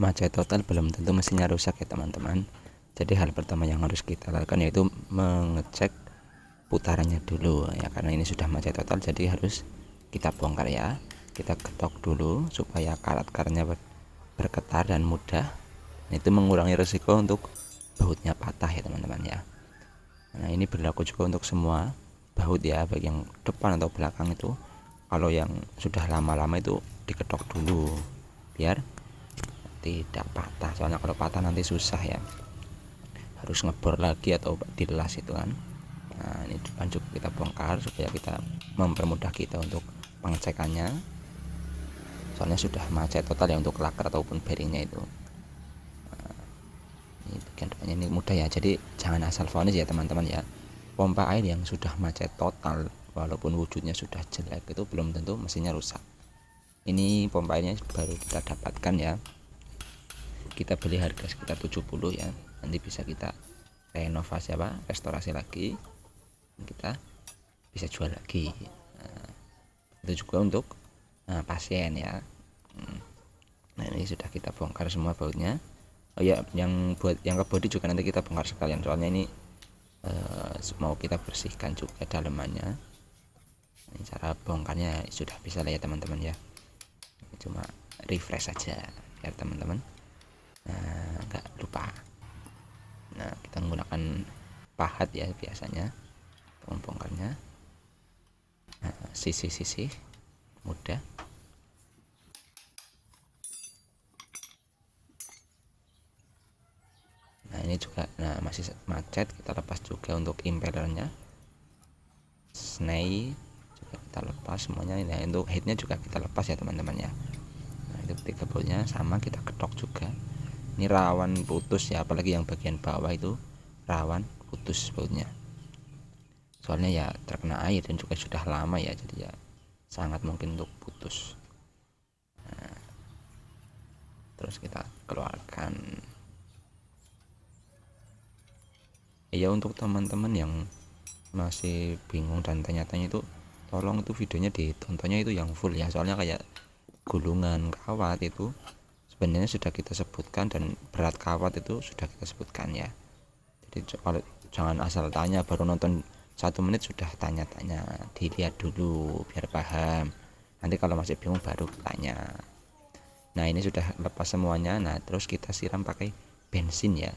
macet total belum tentu mesinnya rusak ya teman-teman. Jadi hal pertama yang harus kita lakukan yaitu mengecek putarannya dulu ya, karena ini sudah macet total jadi harus kita bongkar ya. Kita ketok dulu supaya karat-karatnya bergetar dan mudah. Itu mengurangi risiko untuk bautnya patah ya teman-teman ya. Nah ini berlaku juga untuk semua baut ya, baik yang depan atau belakang itu. Kalau yang sudah lama-lama itu diketok dulu biar tidak patah, soalnya kalau patah nanti susah ya, harus ngebor lagi atau dilas itu kan. Nah ini lanjut kita bongkar supaya kita mempermudah kita untuk pengecekannya, soalnya sudah macet total ya untuk laker ataupun bearingnya itu. Ini bagian depannya ini mudah ya, jadi jangan asal vonis ya teman-teman ya. Pompa air yang sudah macet total walaupun wujudnya sudah jelek itu belum tentu mesinnya rusak. Ini pompa airnya baru kita dapatkan ya, kita beli harga sekitar 70 ya, nanti bisa kita renovasi restorasi lagi, kita bisa jual lagi. Nah, itu juga untuk pasien ya. Nah ini sudah kita bongkar semua bautnya. Oh ya, yang buat yang ke body juga nanti kita bongkar sekalian, soalnya ini mau kita bersihkan juga dalamannya. Ini cara bongkarnya sudah bisa lah ya teman-teman ya, cuma refresh saja biar teman-teman nggak lupa. Nah kita menggunakan pahat ya biasanya membongkarnya. Sisi-sisi mudah. Nah ini juga masih macet, kita lepas juga untuk impellernya, snai juga kita lepas semuanya. Nah untuk headnya juga kita lepas ya teman-teman ya. Nah itu tiga boltnya sama kita ketok juga. Ini rawan putus ya, apalagi yang bagian bawah itu rawan putus bautnya, soalnya ya terkena air dan juga sudah lama ya, jadi ya sangat mungkin untuk putus. Nah, terus kita keluarkan ya. Untuk teman-teman yang masih bingung dan tanya-tanya itu, tolong itu videonya ditontonnya itu yang full ya, soalnya kayak gulungan kawat itu sebenarnya sudah kita sebutkan dan berat kawat itu sudah kita sebutkan ya. Jadi kalau jangan asal tanya baru nonton 1 menit sudah tanya-tanya, dilihat dulu biar paham. Nanti kalau masih bingung baru tanya. Nah ini sudah lepas semuanya. Nah terus kita siram pakai bensin ya,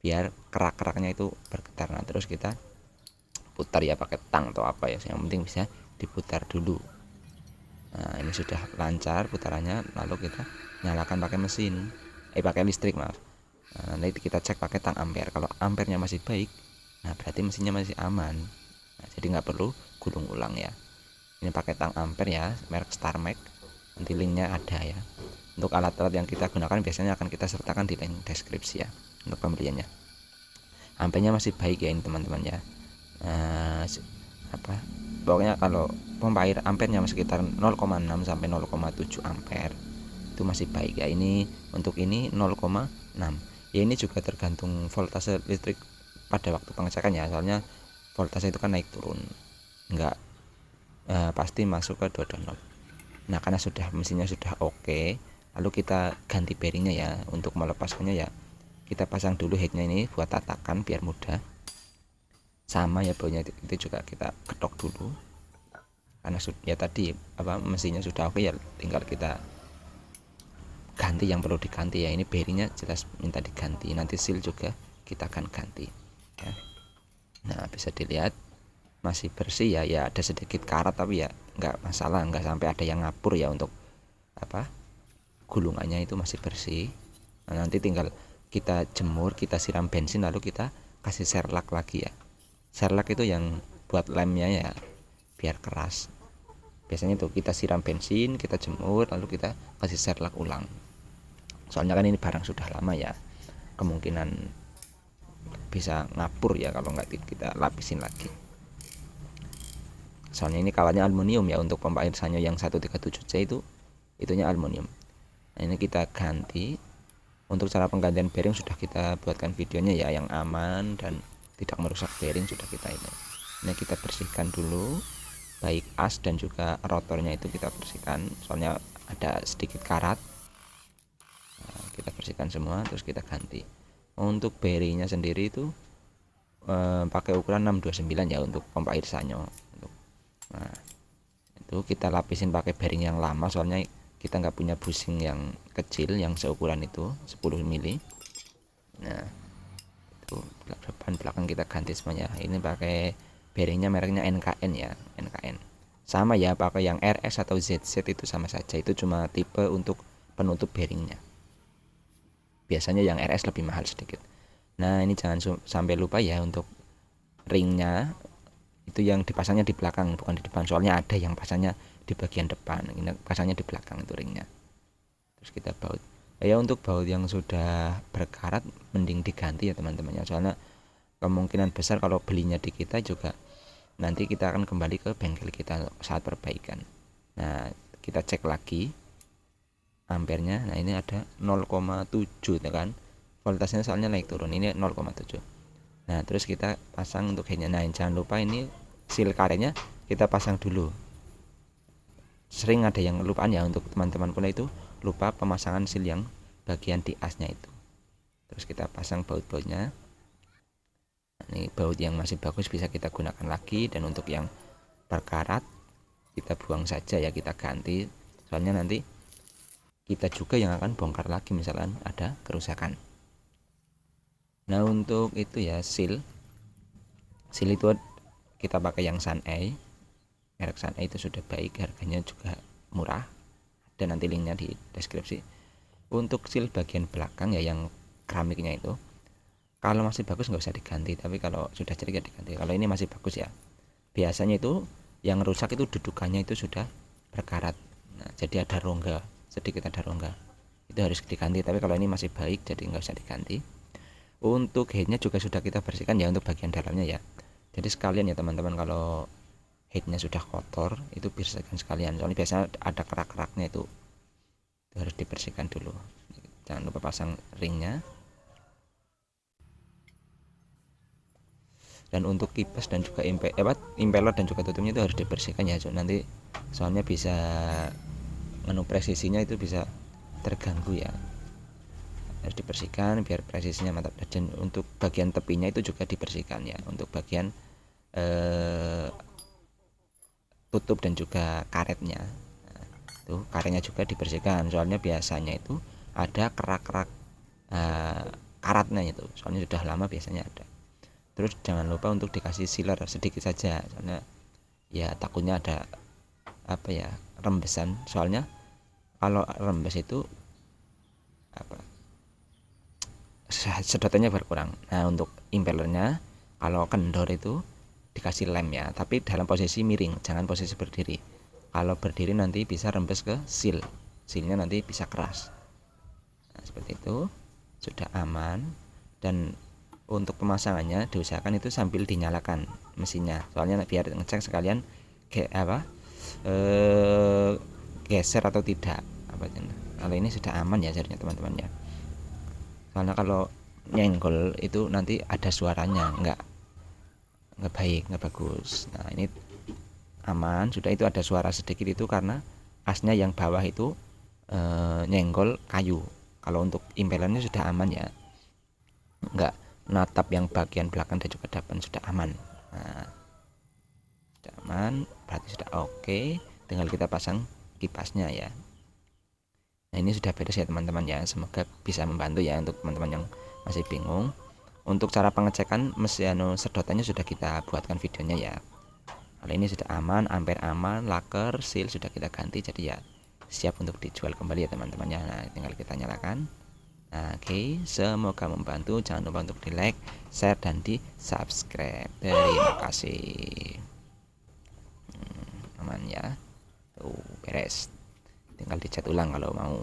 biar kerak-keraknya itu bergetar. Nah terus kita putar ya pakai tang atau apa ya, yang penting bisa diputar dulu. Nah ini sudah lancar putarannya, lalu kita nyalakan pakai mesin pakai listrik maaf. Nah, nanti kita cek pakai tang ampere. Kalau ampernya masih baik, nah berarti mesinnya masih aman. Nah, jadi nggak perlu gulung ulang ya. Ini pakai tang ampere ya, merek StarMax, nanti linknya ada ya. Untuk alat-alat yang kita gunakan biasanya akan kita sertakan di link deskripsi ya untuk pembeliannya. Ampernya masih baik ya ini teman-teman ya. Pokoknya kalau pompa air ampernya sekitar 0,6 sampai 0,7 ampere itu masih baik ya. Ini untuk ini 0,6 ya. Ini juga tergantung voltase listrik pada waktu pengecekan ya, soalnya voltase itu kan naik turun, enggak pasti masuk ke 220. Nah karena sudah mesinnya sudah oke, lalu kita ganti bearingnya ya. Untuk melepaskannya ya kita pasang dulu headnya ini buat tatakan biar mudah. Sama ya baunya itu juga kita ketok dulu, karena ya tadi mesinnya sudah oke ya, tinggal kita ganti yang perlu diganti ya. Ini bearingnya jelas minta diganti, nanti seal juga kita akan ganti ya. Nah bisa dilihat masih bersih ya, ya ada sedikit karat tapi ya nggak masalah, nggak sampai ada yang ngapur ya. Untuk gulungannya itu masih bersih. Nah, nanti tinggal kita jemur, kita siram bensin, lalu kita kasih serlak lagi ya. Serlak itu yang buat lemnya ya biar keras. Biasanya tuh kita siram bensin, kita jemur, lalu kita kasih serlak ulang. Soalnya kan ini barang sudah lama ya, kemungkinan bisa ngapur ya kalau nggak kita lapisin lagi. Soalnya ini kawatnya aluminium ya, untuk pompa air Sanyo yang 137C itu itunya aluminium. Nah ini kita ganti. Untuk cara penggantian bearing sudah kita buatkan videonya ya, yang aman dan tidak merusak bearing sudah kita ini. Nah kita bersihkan dulu baik as dan juga rotornya itu kita bersihkan, soalnya ada sedikit karat. Nah, bersihkan semua, terus kita ganti. Untuk bearingnya sendiri itu pakai ukuran 629 ya untuk pompa air Sanyo. Nah itu kita lapisin pakai bearing yang lama, soalnya kita nggak punya bushing yang kecil yang seukuran itu 10 mili. Nah itu depan belakang kita ganti semuanya. Ini pakai bearingnya mereknya NKN ya, NKN. Sama ya pakai yang RS atau ZZ itu sama saja, itu cuma tipe untuk penutup bearingnya. Biasanya yang RS lebih mahal sedikit. Nah ini jangan sampai lupa ya, untuk ringnya itu yang dipasangnya di belakang bukan di depan, soalnya ada yang pasangnya di bagian depan, ini pasangnya di belakang itu ringnya. Terus kita baut ya, untuk baut yang sudah berkarat mending diganti ya teman-teman ya, soalnya kemungkinan besar kalau belinya di kita juga nanti kita akan kembali ke bengkel kita saat perbaikan. Nah kita cek lagi ampernya. Nah ini ada 0,7 kan, voltasenya soalnya naik turun, ini 0,7. Nah terus kita pasang untuk headnya. Nah jangan lupa ini seal karetnya kita pasang dulu. Sering ada yang lupaan ya, untuk teman-teman pula itu lupa pemasangan seal yang bagian di asnya itu. Terus kita pasang baut-bautnya. Nah, ini baut yang masih bagus bisa kita gunakan lagi, dan untuk yang berkarat kita buang saja ya, kita ganti, soalnya nanti kita juga yang akan bongkar lagi misalkan ada kerusakan. Nah untuk itu ya, seal itu kita pakai yang Suneye, merek Suneye itu sudah baik, harganya juga murah, dan nanti linknya di deskripsi. Untuk seal bagian belakang ya yang keramiknya itu, kalau masih bagus nggak usah diganti, tapi kalau sudah jelek ya diganti. Kalau ini masih bagus ya, biasanya itu yang rusak itu dudukannya itu sudah berkarat. Nah jadi ada rongga, sedikit ada rongga, itu harus diganti. Tapi kalau ini masih baik jadi nggak usah diganti. Untuk headnya juga sudah kita bersihkan ya, untuk bagian dalamnya ya. Jadi sekalian ya teman-teman, kalau headnya sudah kotor itu bersihkan sekalian, soalnya biasanya ada kerak-keraknya, itu harus dibersihkan dulu. Jangan lupa pasang ringnya. Dan untuk kipas dan juga impeller dan juga tutupnya itu harus dibersihkan ya, nanti soalnya bisa presisinya itu bisa terganggu ya, harus dibersihkan biar presisinya mantap. Dan untuk bagian tepinya itu juga dibersihkan ya, untuk bagian tutup dan juga karetnya. Nah, tuh karetnya juga dibersihkan, soalnya biasanya itu ada kerak-kerak karatnya itu, soalnya sudah lama biasanya ada. Terus jangan lupa untuk dikasih sealer sedikit saja, soalnya ya takutnya ada rembesan, soalnya kalau rembes itu sedotannya berkurang. Nah untuk impellernya kalau kendor itu dikasih lem ya, tapi dalam posisi miring, jangan posisi berdiri. Kalau berdiri nanti bisa rembes ke sealnya, nanti bisa keras. Nah seperti itu, sudah aman. Dan untuk pemasangannya diusahakan itu sambil dinyalakan mesinnya, soalnya biar ngecek sekalian geser atau tidak kalau ini sudah aman ya jadinya teman-teman ya. Soalnya kalau nyenggol itu nanti ada suaranya, nggak baik, nggak bagus. Nah ini aman sudah, itu ada suara sedikit itu karena asnya yang bawah itu nyenggol kayu. Kalau untuk impellernya sudah aman ya, nggak natap yang bagian belakang dan juga depan, sudah aman. Nah sudah aman berarti sudah oke, tinggal kita pasang kipasnya ya. Nah ini sudah beres ya teman-teman ya, semoga bisa membantu ya untuk teman-teman yang masih bingung. Untuk cara pengecekan mesin sedotannya sudah kita buatkan videonya ya. Kalau ini sudah aman, ampere aman, laker, seal sudah kita ganti, jadi ya siap untuk dijual kembali ya teman-teman ya. Nah tinggal kita nyalakan. Nah, oke, semoga membantu. Jangan lupa untuk di like, share, dan di subscribe. Terima kasih. Aman ya, tuh beres, tinggal dicat ulang kalau mau.